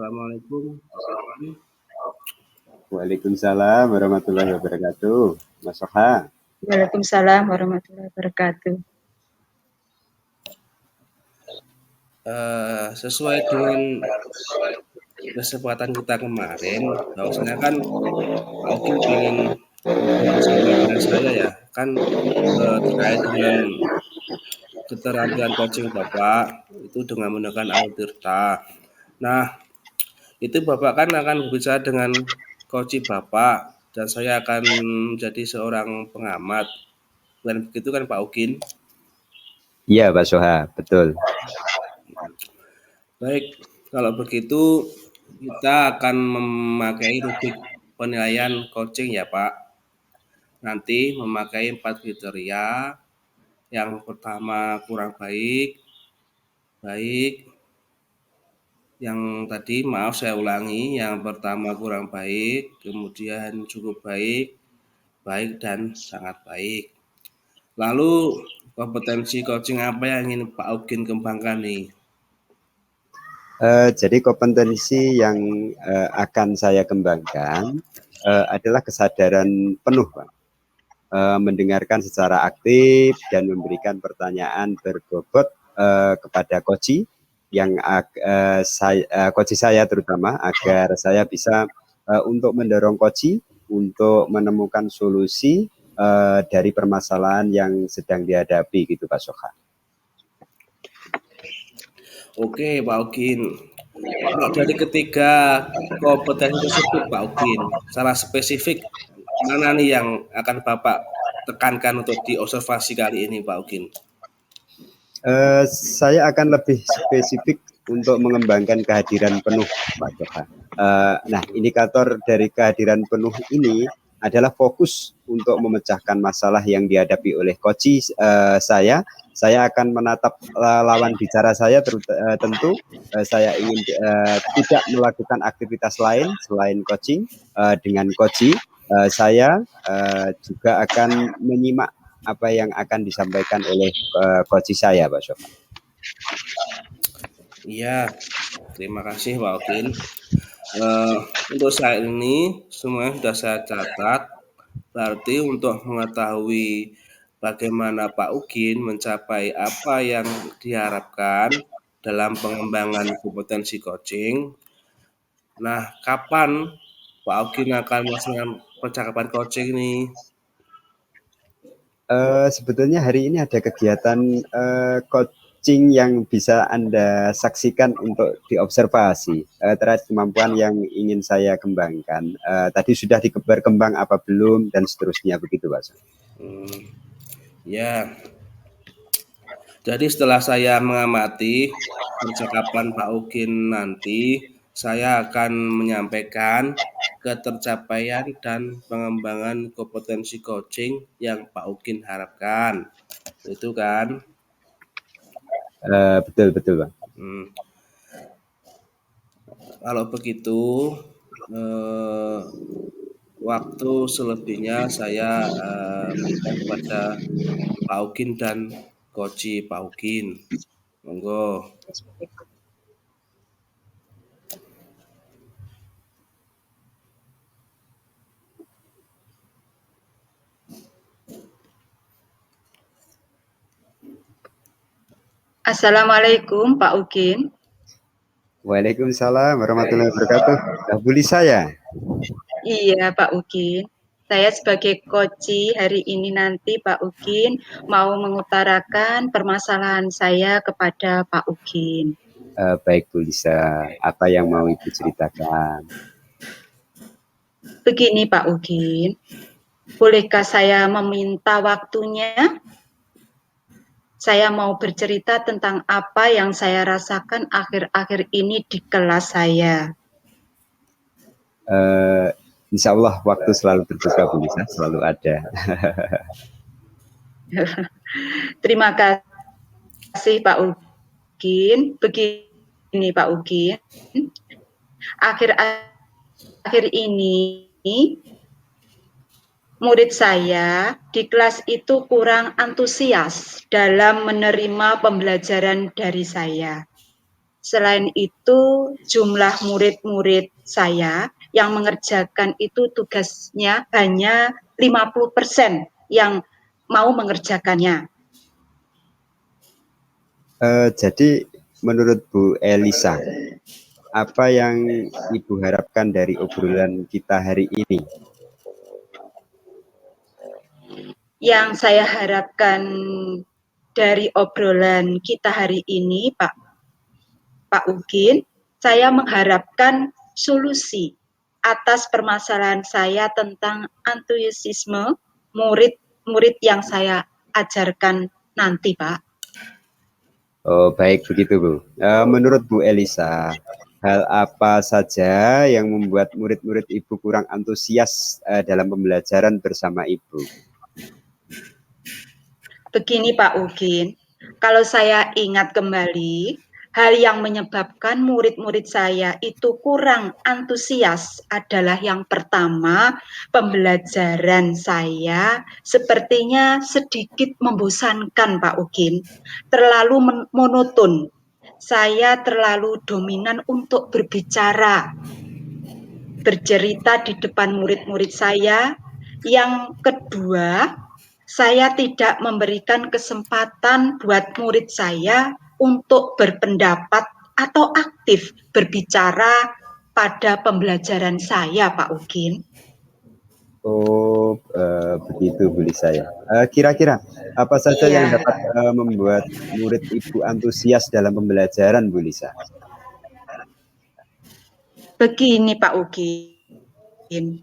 Assalamualaikum. Waalaikumsalam warahmatullahi wabarakatuh. Mas Soha. Waalaikumsalam warahmatullahi wabarakatuh. Sesuai dengan kesempatan kita kemarin, bahwasanya kan Pak Uki ingin bersama dengan saya ya, kan terkait dengan keterampilan coaching Bapak itu dengan menggunakan Altirta. Nah, itu Bapak kan akan berbicara dengan coach Bapak dan saya akan menjadi seorang pengamat. Dan begitu kan Pak Ukin? Iya Pak Soha, betul. Baik, kalau begitu kita akan memakai rubrik penilaian coaching ya Pak. Nanti memakai 4 kriteria. Yang pertama kurang baik, baik. Yang tadi maaf saya ulangi, yang pertama kurang baik, kemudian cukup baik, baik dan sangat baik. Lalu kompetensi coaching apa yang ingin Pak Ukin kembangkan nih? Jadi kompetensi yang akan saya kembangkan adalah kesadaran penuh, Pak. Mendengarkan secara aktif dan memberikan pertanyaan berbobot kepada coach yang coach saya terutama agar saya bisa untuk mendorong coach untuk menemukan solusi dari permasalahan yang sedang dihadapi gitu Pak Soha. Oke Pak Ukin, dari ketiga kompetensi tersebut Pak Ukin, secara spesifik mana nih yang akan Bapak tekankan untuk diobservasi kali ini Pak Ukin? Saya akan lebih spesifik untuk mengembangkan kehadiran penuh Pak Soha. Nah, indikator dari kehadiran penuh ini adalah fokus untuk memecahkan masalah yang dihadapi oleh coach saya. Saya akan menatap lawan bicara saya, tentu saya ingin tidak melakukan aktivitas lain selain coaching. Dengan coach saya juga akan menyimak apa yang akan disampaikan oleh coach saya, Pak Sofa. Iya, terima kasih Pak Ukin. Untuk saat ini semuanya sudah saya catat. Berarti untuk mengetahui bagaimana Pak Ukin mencapai apa yang diharapkan dalam pengembangan kompetensi coaching. Nah, kapan Pak Ukin akan melaksanakan percakapan coaching ini? Sebetulnya hari ini ada kegiatan coaching yang bisa Anda saksikan untuk diobservasi terhadap kemampuan yang ingin saya kembangkan. Tadi sudah berkembang apa belum dan seterusnya begitu Pak. Ya. Jadi setelah saya mengamati percakapan Pak Ukin nanti, saya akan menyampaikan ketercapaian dan pengembangan kompetensi coaching yang Pak Ukin harapkan. Itu kan? Betul Bang. Kalau begitu, waktu selebihnya saya berikan kepada Pak Ukin dan Coach Pak Ukin. Monggo. Assalamualaikum Pak Ukin. Waalaikumsalam warahmatullahi wabarakatuh. Boleh saya? Iya Pak Ukin. Saya sebagai coach hari ini nanti Pak Ukin mau mengutarakan permasalahan saya kepada Pak Ukin. Baik Bu Lisa, apa yang mau Ibu ceritakan? Begini Pak Ukin, bolehkah saya meminta waktunya? Saya mau bercerita tentang apa yang saya rasakan akhir-akhir ini di kelas saya. Insya Allah waktu selalu terbuka Bu Lisa, selalu ada. Terima kasih Pak Ukin. Begini Pak Ukin, akhir ini murid saya di kelas itu kurang antusias dalam menerima pembelajaran dari saya. Selain itu, jumlah murid-murid saya yang mengerjakan itu tugasnya hanya 50% yang mau mengerjakannya. Jadi menurut Bu Elisa, apa yang Ibu harapkan dari obrolan kita hari ini? Yang saya harapkan dari obrolan kita hari ini, Pak Ugin, saya mengharapkan solusi atas permasalahan saya tentang antusiasme murid-murid yang saya ajarkan nanti, Pak. Oh, baik begitu, Bu. Menurut Bu Elisa, hal apa saja yang membuat murid-murid Ibu kurang antusias dalam pembelajaran bersama Ibu? Begini Pak Ugin, kalau saya ingat kembali, hal yang menyebabkan murid-murid saya itu kurang antusias adalah yang pertama, pembelajaran saya sepertinya sedikit membosankan Pak Ugin, terlalu monoton. Saya terlalu dominan untuk berbicara, bercerita di depan murid-murid saya. Yang kedua, saya tidak memberikan kesempatan buat murid saya untuk berpendapat atau aktif berbicara pada pembelajaran saya, Pak Ugin. Oh, begitu Bu Lisa ya. Kira-kira apa saja yang dapat membuat murid Ibu antusias dalam pembelajaran, Bu Lisa? Begini Pak Ugin,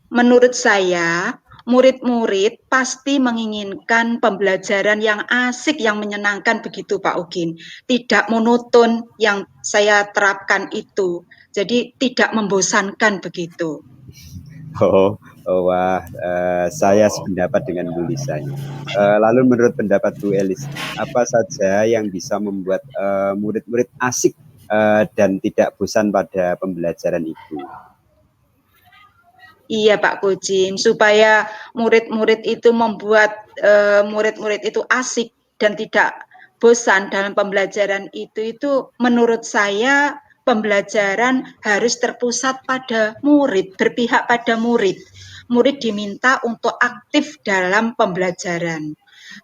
menurut saya murid-murid pasti menginginkan pembelajaran yang asik, yang menyenangkan begitu Pak Ugin. Tidak monoton yang saya terapkan itu. Jadi tidak membosankan begitu. Wah, saya sependapat dengan Bu Lisa. Lalu menurut pendapat Bu Elis, apa saja yang bisa membuat murid-murid asik dan tidak bosan pada pembelajaran itu? Iya Pak Kucing, supaya murid-murid itu membuat murid-murid itu asik dan tidak bosan dalam pembelajaran itu menurut saya pembelajaran harus terpusat pada murid, berpihak pada murid. Murid diminta untuk aktif dalam pembelajaran.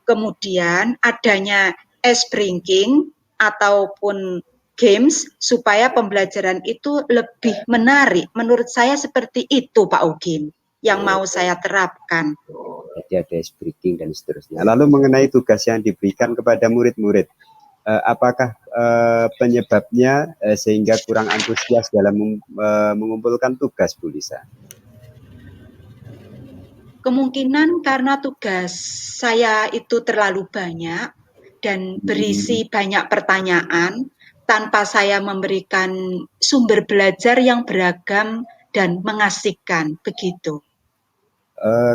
Kemudian adanya ice breaking ataupun games supaya pembelajaran itu lebih menarik. Menurut saya seperti itu Pak Ugin yang mau saya terapkan. Jadi ada ice breaking dan seterusnya. Lalu mengenai tugas yang diberikan kepada murid-murid, apakah penyebabnya sehingga kurang antusias dalam mengumpulkan tugas, Bu Lisa? Kemungkinan karena tugas saya itu terlalu banyak dan berisi banyak pertanyaan tanpa saya memberikan sumber belajar yang beragam dan mengasihkan, begitu.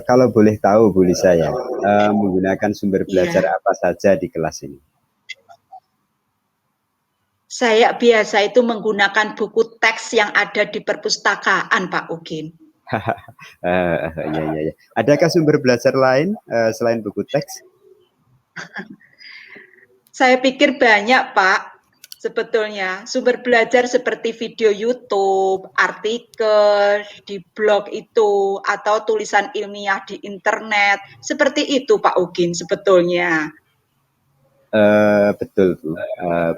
Kalau boleh tahu, Bu Lisa ya, menggunakan sumber belajar apa saja di kelas ini? Saya biasa itu menggunakan buku teks yang ada di perpustakaan, Pak Ugin. Ya. Adakah sumber belajar lain selain buku teks? Saya pikir banyak, Pak. Sebetulnya sumber belajar seperti video YouTube, artikel di blog itu, atau tulisan ilmiah di internet, seperti itu Pak Ugin sebetulnya. Betul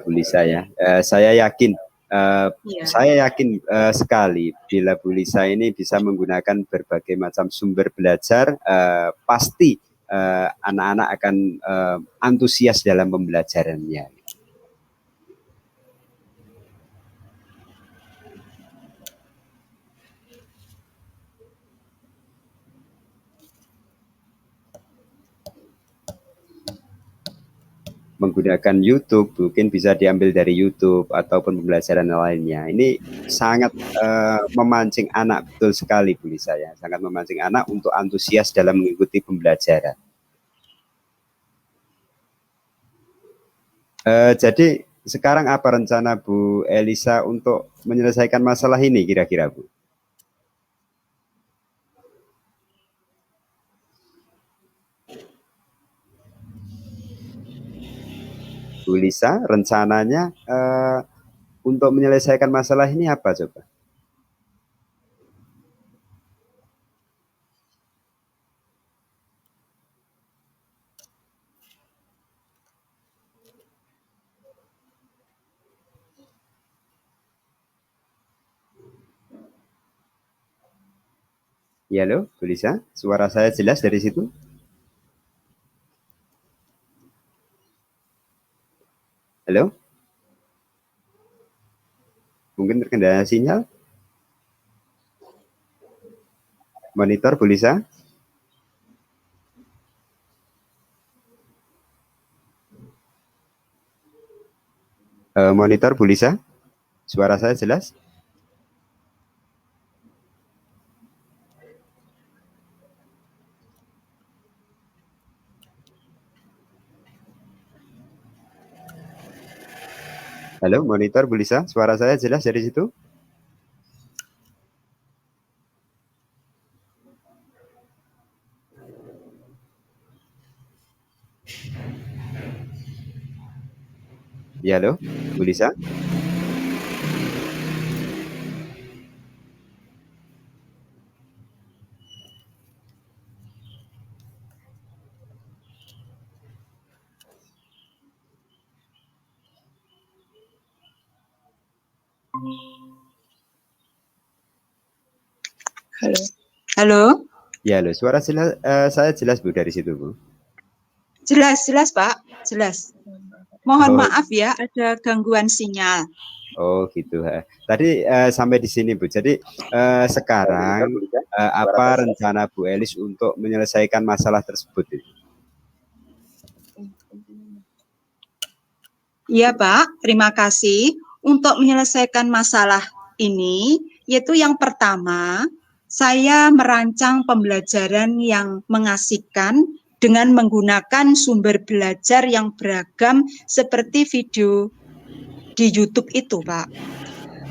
Bu Lisa ya. Saya yakin sekali bila Bu Lisa ini bisa menggunakan berbagai macam sumber belajar, pasti anak-anak akan antusias dalam pembelajarannya. Menggunakan YouTube, mungkin bisa diambil dari YouTube ataupun pembelajaran lainnya. Ini sangat memancing anak, betul sekali Bu Lisa ya, sangat memancing anak untuk antusias dalam mengikuti pembelajaran. Jadi sekarang apa rencana Bu Elisa untuk menyelesaikan masalah ini kira-kira Bu? Bu Lisa rencananya untuk menyelesaikan masalah ini apa coba? Ya loh, Bu Lisa, suara saya jelas dari situ? Halo? Mungkin terkendala sinyal? Monitor Bu Lisa? Monitor Bu Lisa? Suara saya jelas? Halo, monitor Bu Lisa, suara saya jelas dari situ? Ya, halo, Bu Lisa? Halo. Halo. Ya, halo, suara saya jelas Bu dari situ Bu. Jelas Pak, jelas. Mohon maaf ya, ada gangguan sinyal. Oh gitu. Tadi sampai di sini Bu. Jadi sekarang apa rencana Bu Elis untuk menyelesaikan masalah tersebut? Iya Pak, terima kasih. Untuk menyelesaikan masalah ini, yaitu yang pertama, saya merancang pembelajaran yang mengasihkan dengan menggunakan sumber belajar yang beragam seperti video di YouTube itu, Pak.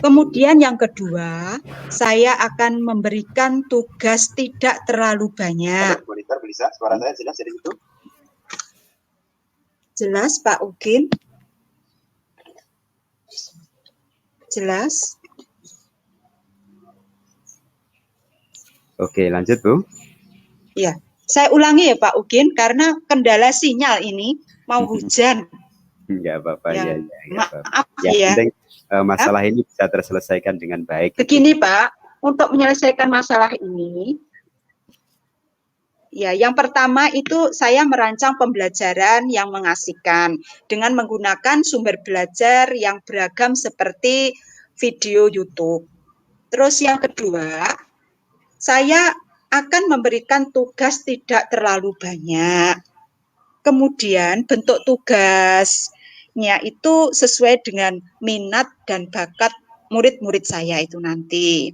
Kemudian yang kedua, saya akan memberikan tugas tidak terlalu banyak. Monitor bisa, suara saya jelas dari itu? Jelas, Pak Ugin? Jelas? Oke, lanjut Bu. Ya, saya ulangi ya Pak Ugin, karena kendala sinyal ini mau hujan. Enggak apa-apa ya. Maaf ya. ya. Penting masalah ini bisa terselesaikan dengan baik. Begini Pak, untuk menyelesaikan masalah ini, ya yang pertama itu saya merancang pembelajaran yang mengasihkan dengan menggunakan sumber belajar yang beragam seperti video YouTube. Terus yang kedua, saya akan memberikan tugas tidak terlalu banyak. Kemudian bentuk tugasnya itu sesuai dengan minat dan bakat murid-murid saya itu nanti.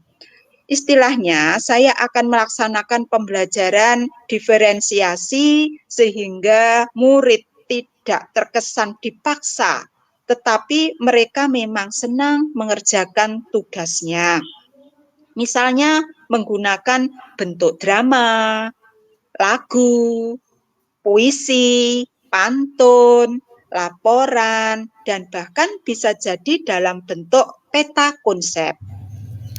Istilahnya, saya akan melaksanakan pembelajaran diferensiasi sehingga murid tidak terkesan dipaksa, tetapi mereka memang senang mengerjakan tugasnya. Misalnya menggunakan bentuk drama, lagu, puisi, pantun, laporan, dan bahkan bisa jadi dalam bentuk peta konsep.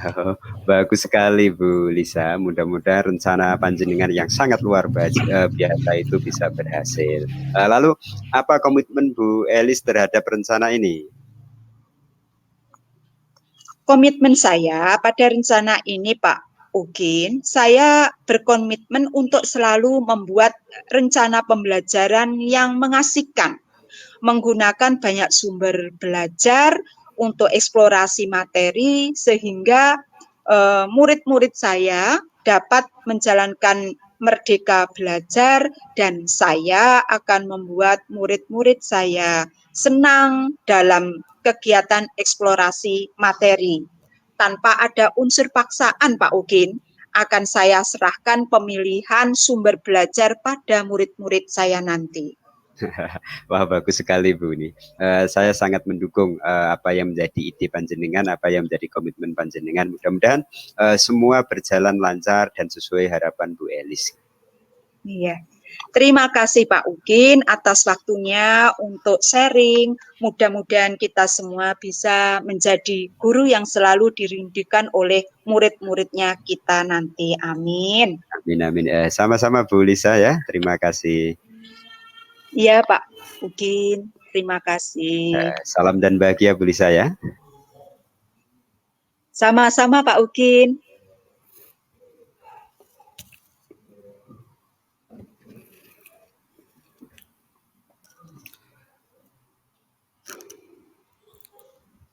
Oh, bagus sekali Bu Lisa. Mudah-mudahan rencana panjenengan yang sangat luar biasa itu bisa berhasil. Lalu apa komitmen Bu Elis terhadap rencana ini? Komitmen saya pada rencana ini Pak Ugin, saya berkomitmen untuk selalu membuat rencana pembelajaran yang mengasihkan, menggunakan banyak sumber belajar untuk eksplorasi materi sehingga murid-murid saya dapat menjalankan merdeka belajar dan saya akan membuat murid-murid saya senang dalam kegiatan eksplorasi materi. Tanpa ada unsur paksaan Pak Ugin, akan saya serahkan pemilihan sumber belajar pada murid-murid saya nanti. Wah, bagus sekali Bu ini. Saya sangat mendukung apa yang menjadi ide panjenengan, apa yang menjadi komitmen panjenengan. Mudah-mudahan semua berjalan lancar dan sesuai harapan Bu Elis. Iya. Terima kasih Pak Ugin atas waktunya untuk sharing. Mudah-mudahan kita semua bisa menjadi guru yang selalu dirindukan oleh murid-muridnya kita nanti. Amin. Amin, amin. Sama-sama Bu Lisa ya. Terima kasih. Iya Pak Ugin, terima kasih. Salam dan bahagia Bu Lisa ya. Sama-sama Pak Ugin.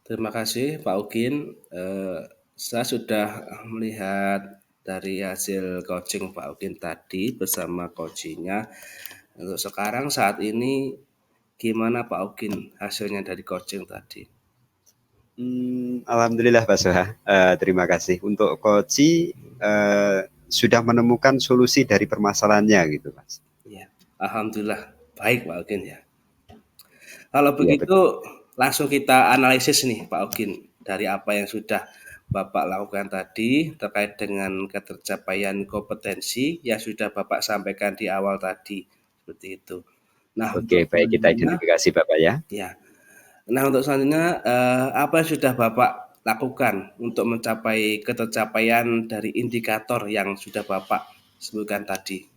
Terima kasih Pak Ugin. Saya sudah melihat dari hasil coaching Pak Ugin tadi bersama coachingnya. Untuk sekarang saat ini gimana Pak Ugin hasilnya dari coaching tadi? Alhamdulillah Pak Soha. Terima kasih. Untuk coach sudah menemukan solusi dari permasalahannya gitu Mas. Ya, alhamdulillah baik Pak Ugin ya. Kalau Ya, begitu langsung kita analisis nih Pak Ugin dari apa yang sudah Bapak lakukan tadi terkait dengan ketercapaian kompetensi yang sudah Bapak sampaikan di awal tadi seperti itu. Nah, untuk Oke, baik kita selanjutnya, identifikasi Bapak ya. ya. Nah, untuk selanjutnya apa yang sudah Bapak lakukan untuk mencapai ketercapaian dari indikator yang sudah Bapak sebutkan tadi?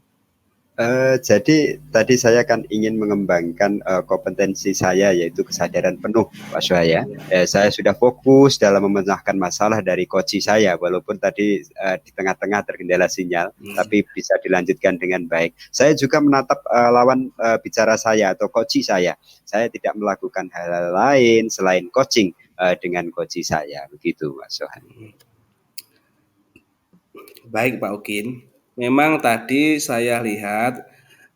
Jadi tadi saya kan ingin mengembangkan kompetensi saya yaitu kesadaran penuh Pak Soha ya. Saya sudah fokus dalam memecahkan masalah dari coach saya walaupun tadi di tengah-tengah terkendala sinyal, tapi bisa dilanjutkan dengan baik. Saya juga menatap lawan bicara saya atau coach saya. Saya tidak melakukan hal lain selain coaching dengan coach saya begitu Pak Soha. Baik Pak Ugin, memang tadi saya lihat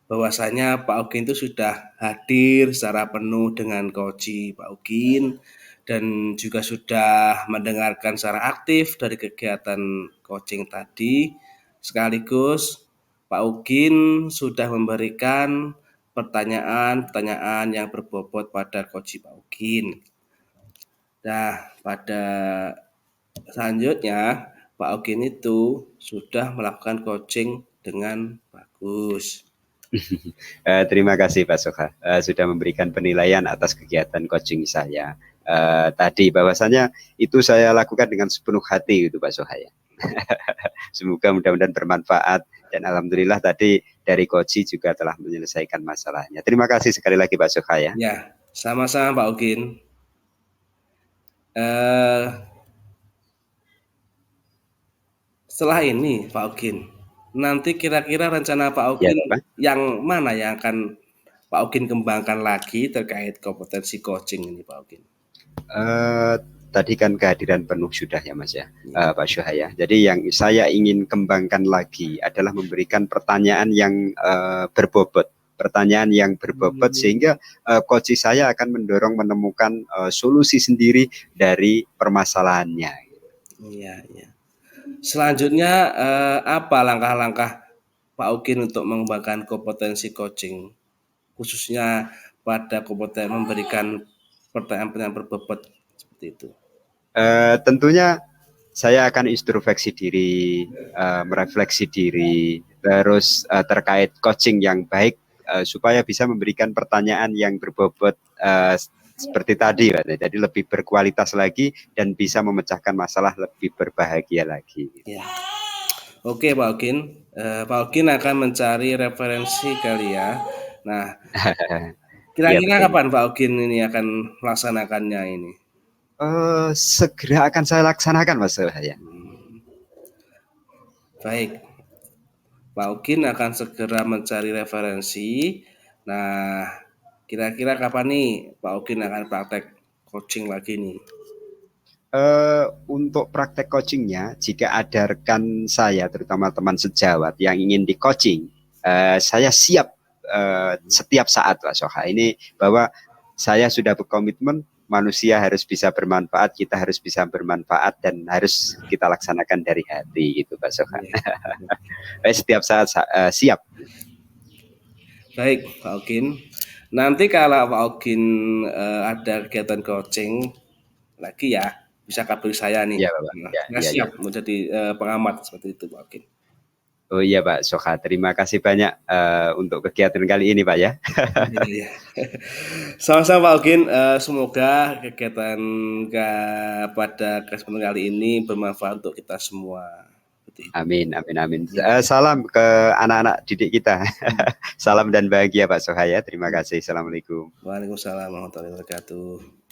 bahwasanya Pak Ugin itu sudah hadir secara penuh dengan coach Pak Ugin dan juga sudah mendengarkan secara aktif dari kegiatan coaching tadi. Sekaligus Pak Ugin sudah memberikan pertanyaan-pertanyaan yang berbobot pada coach Pak Ugin. Nah, pada selanjutnya Pak Ugin itu sudah melakukan coaching dengan bagus. Terima kasih Pak Soha sudah memberikan penilaian atas kegiatan coaching saya tadi bahwasanya itu saya lakukan dengan sepenuh hati itu Pak Soha ya. Semoga mudah-mudahan bermanfaat dan alhamdulillah tadi dari coach juga telah menyelesaikan masalahnya. Terima kasih sekali lagi Pak Soha ya. Ya, sama-sama Pak Ugin. Setelah ini Pak Ugin, nanti kira-kira rencana Pak Ya, Ugin Pak. yang mana yang akan Pak Ugin kembangkan lagi terkait kompetensi coaching ini Pak Ugin? Tadi kan kehadiran penuh sudah ya Mas ya, Pak Syuha ya. Jadi yang saya ingin kembangkan lagi adalah memberikan pertanyaan yang berbobot. Pertanyaan yang berbobot sehingga coach saya akan mendorong menemukan solusi sendiri dari permasalahannya. Iya, iya. Selanjutnya apa langkah-langkah Pak Ugin untuk mengembangkan kompetensi coaching, khususnya pada kompetensi memberikan pertanyaan-pertanyaan berbobot seperti itu? Tentunya saya akan introspeksi diri, merefleksi diri, terus terkait coaching yang baik supaya bisa memberikan pertanyaan yang berbobot seperti tadi, Pak. Jadi lebih berkualitas lagi dan bisa memecahkan masalah lebih berbahagia lagi. Ya. Oke Pak Ugin, Pak Ugin akan mencari referensi kali ya. Nah, kira-kira Ya, kapan Pak Ugin ini akan melaksanakannya ini? Segera akan saya laksanakan Mas ya. Baik, Pak Ugin akan segera mencari referensi. Nah, kira-kira kapan nih Pak Ugin akan praktek coaching lagi nih? Untuk praktek coachingnya, jika ada rekan saya, terutama teman sejawat yang ingin di coaching, saya siap setiap saat Pak Soha. Ini bahwa saya sudah berkomitmen manusia harus bisa bermanfaat, kita harus bisa bermanfaat dan harus kita laksanakan dari hati gitu Pak Soha. Setiap saat siap. Baik Pak Ugin, nanti kalau Pak Ugin ada kegiatan coaching lagi ya, bisa kabari saya nih. Ya, Bapak. Saya siap menjadi pengamat seperti itu Pak Ugin. Oh iya Pak Soha, terima kasih banyak untuk kegiatan kali ini Pak ya. Iya. Sama-sama Pak Ogin, semoga kegiatan pada kesempatan kali ini bermanfaat untuk kita semua. Seperti itu. Amin, amin, amin. Salam ke anak-anak didik kita. Salam dan bahagia Pak Soha ya. Terima kasih. Assalamualaikum. Waalaikumsalam warahmatullahi wabarakatuh.